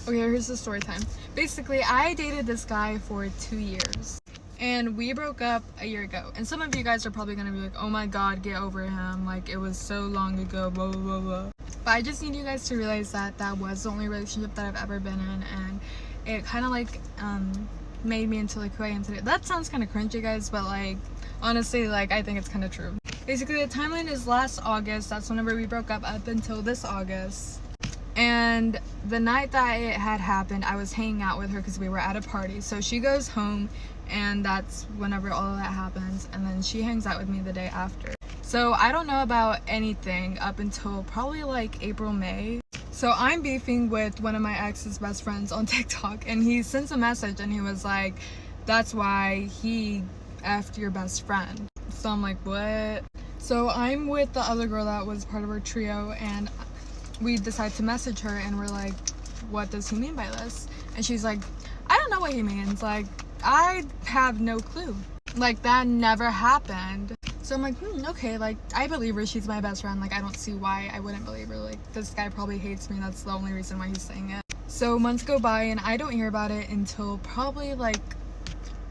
Okay, here's the story time. Basically, I dated this guy for 2 years. And we broke up a year ago. And some of you guys are probably gonna be like, oh my god, get over him. Like, it was so long ago, blah, blah, blah, blah. But I just need you guys to realize that that was the only relationship that I've ever been in. And it kind of like, made me into like who I am today. That sounds kind of cringy, guys, but like, honestly, like, I think it's kind of true. Basically, the timeline is last August. That's whenever we broke up until this August. And the night that it had happened, I was hanging out with her because we were at a party. So she goes home, and that's whenever all of that happens. And then she hangs out with me the day after. So I don't know about anything up until probably like April, May. So I'm beefing with one of my ex's best friends on TikTok, and he sends a message and he was like, that's why he effed your best friend. So I'm like, what? So I'm with the other girl that was part of our trio, and we decide to message her, and we're like, what does he mean by this? And she's like, I don't know what he means. Like, I have no clue. Like, that never happened. So I'm like, okay, like, I believe her. She's my best friend. Like, I don't see why I wouldn't believe her. Like, this guy probably hates me. That's the only reason why he's saying it. So months go by, and I don't hear about it until probably like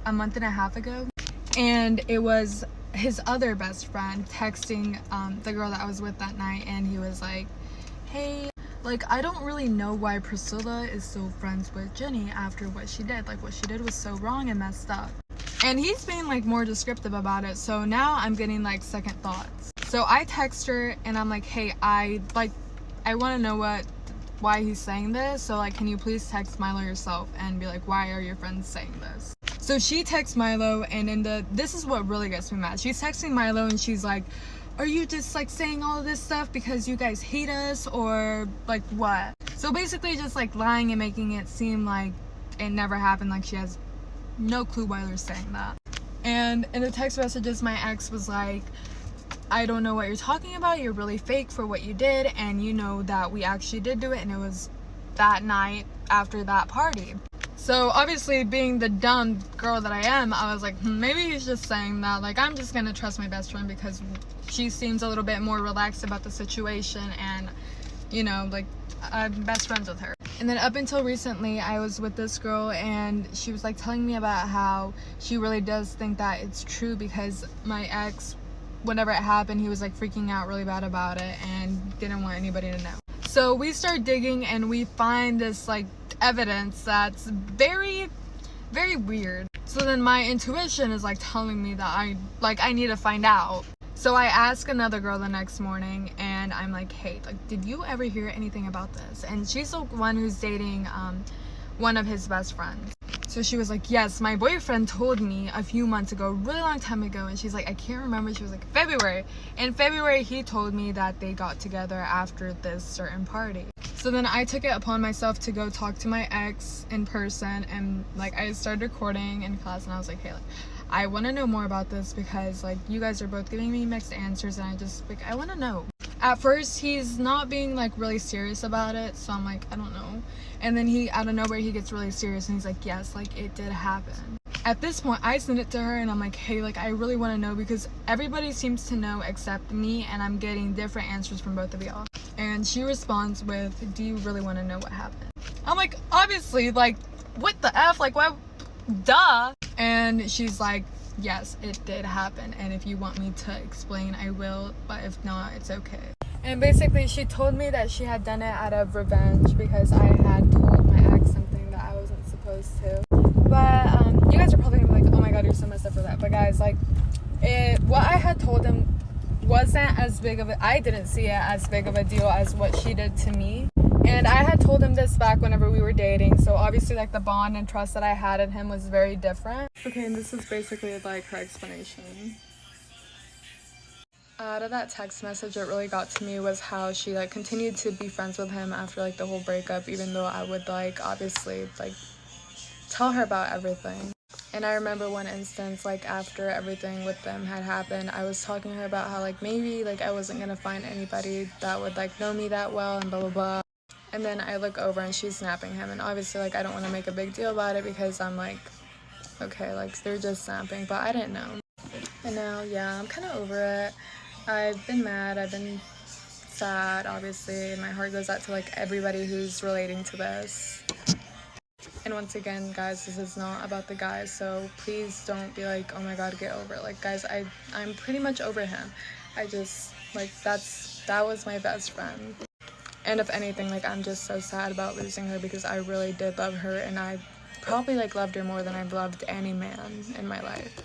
a month and a half ago. And it was his other best friend texting the girl that I was with that night, and he was like, hey, like, I don't really know why Priscilla is still friends with Jenny after what she did. Like, what she did was so wrong and messed up. And he's being like more descriptive about it. So now I'm getting like second thoughts. So I text her and I'm like, hey, I want to know why he's saying this. So like, can you please text Milo yourself and be like, why are your friends saying this? So she texts Milo, and this is what really gets me mad. She's texting Milo and she's like, are you just like saying all of this stuff because you guys hate us, or like what? So basically just like lying and making it seem like it never happened, like she has no clue why they're saying that. And in the text messages, my ex was like, I don't know what you're talking about, you're really fake for what you did, and you know that we actually did do it, and it was that night after that party. So obviously, being the dumb girl that I am, I was like, maybe he's just saying that. Like, I'm just gonna trust my best friend because she seems a little bit more relaxed about the situation, and you know, like, I'm best friends with her. And then up until recently, I was with this girl, and she was like telling me about how she really does think that it's true, because my ex, whenever it happened, he was like freaking out really bad about it and didn't want anybody to know. So we start digging, and we find this like evidence that's very, very weird. So then my intuition is like telling me that I need to find out. So I ask another girl the next morning, and I'm like, hey, like, did you ever hear anything about this? And she's the one who's dating one of his best friends. So she was like, yes, my boyfriend told me a few months ago, a really long time ago. And she's like, I can't remember. She was like, February. In February, he told me that they got together after this certain party. So then I took it upon myself to go talk to my ex in person, and like, I started recording in class, and I was like, hey, like, I want to know more about this, because like, you guys are both giving me mixed answers, and I want to know. At first, he's not being like really serious about it, so I'm like, I don't know. And then he, out of nowhere, he gets really serious, and he's like, yes, like, it did happen. At this point, I sent it to her, and I'm like, hey, like, I really want to know, because everybody seems to know except me, and I'm getting different answers from both of y'all. And she responds with, do you really want to know what happened? I'm like, obviously, like, what the F? Like, what? Duh. And she's like, yes, it did happen, and if you want me to explain, I will, but if not, it's okay. And basically, she told me that she had done it out of revenge because I had told my ex something that I wasn't supposed to. But you guys are probably gonna be like, oh my god, you're so messed up for that. But guys, like, what I had told him wasn't as big of a, I didn't see it as big of a deal as what she did to me. And I had told him this back whenever we were dating, so obviously, like, the bond and trust that I had in him was very different. Okay, and this is basically like her explanation. Out of that text message, what really got to me was how she like continued to be friends with him after like the whole breakup, even though I would like obviously like tell her about everything. And I remember one instance, like, after everything with them had happened, I was talking to her about how like maybe like I wasn't gonna find anybody that would like know me that well and blah blah blah. And then I look over and she's snapping him, and obviously like I don't want to make a big deal about it because I'm like, okay, like, they're just snapping, but I didn't know. And now, yeah, I'm kind of over it. I've been mad, I've been sad, obviously, and my heart goes out to like everybody who's relating to this. And once again, guys, this is not about the guys, so please don't be like, oh my god, get over it. Like, guys, I'm pretty much over him. I just, like, that was my best friend. And if anything, like, I'm just so sad about losing her because I really did love her, and I probably, like, loved her more than I've loved any man in my life.